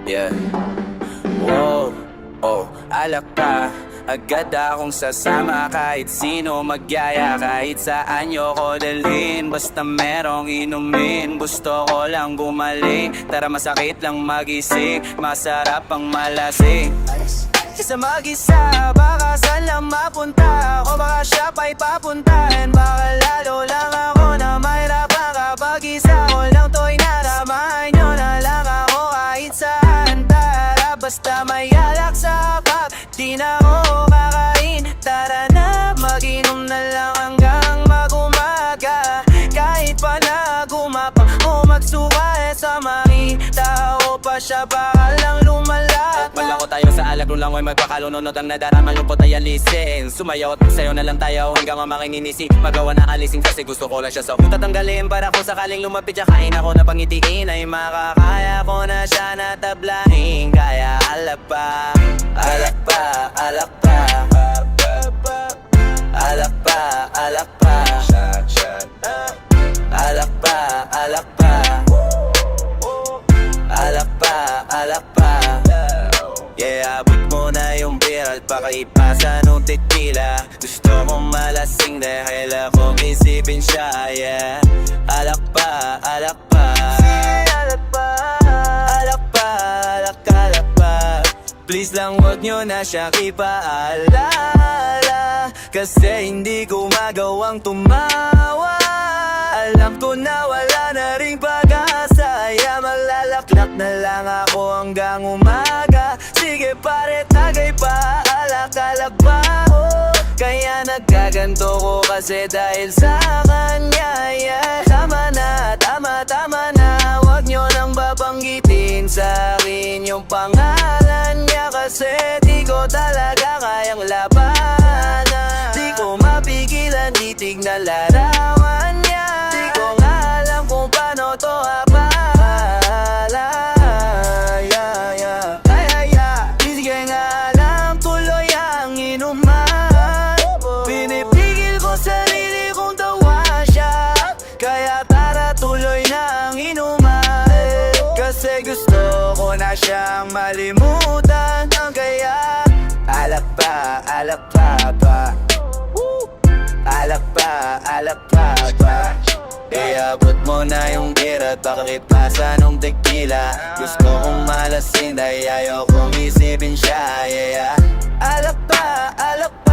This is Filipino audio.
Yeah. Wow, oh, alak pa. Agad akong sasama kahit sino magyaya. Kahit saan nyo ko dalhin, basta merong inumin. Gusto ko lang gumaling, tara masakit lang magising. Masarap ang malasing. Sa mag-isa, baka saan lang mapunta. O baka siya pa'y papuntahan. Baka lalo lang ako na mahirapan kapag isa ko lang to'y naramahan nyo na lang ako kahit saan. Tara basta may alak sa pub, di na ako kakain. Tara na, mag-inom na lang hanggang mag-umaga. Kahit pa na gumapang o magsuka sa makita ko pa siya, baka lang lumalat. Malako tayo sa alak, nung lang ay magpakalunod ang nadarama yung pot ay alisin. Sumayaw at magsayaw na lang tayo hanggang ang makininisi. Magawa na alising kasi gusto ko lang siya sa utat tanggalin. Para kung sakaling lumapit siya, kain ako na pangitiin. Ay makakaya ko na siya natablahin. Kaya alak pa, alak pa, alak pa, alak pa, alak pa, alak pa, alak pa, alak pa, alak pa. Yeah, abot mo na yung beer at pakaipasa nung tequila. Gusto kong malasing dahil akong isipin siya, yeah. Alak pa, alak pa, alak pa, alak pa, alak, alak pa. Please lang huwag nyo na siya ipaalala, kasi hindi ko magawang tumawa. Alam ko na wala na ring pag-asa, yeah, maglalaklak na lang ako hanggang umaga. Sige pare, tagay pa, alak-alak pa ako. Kaya nagkaganto ko kasi dahil sa kanya, yeah. Tama na, tama, tama na. Huwag nyo nang babanggitin sa akin yung pangalan niya, kasi di ko talaga kayang labanan. Di ko mapigilan, di tignan larawan niya. Di ko nga alam kung paano to akala, yeah, yeah. Di sige nga lang tuloy ang inuman. Pinipigil ko sarili kong tawa siya, kaya tara tuloy na ang inuman. Kasi gusto ko na siyang malimutan. Kaya alak pa, alak pa pa, alak pa, alak pa pa. Iabot mo na yung beer at pakipasa nung tequila. Gusto kong malasing dahil ayaw kong isipin siya, yeah. Alak pa, alak pa.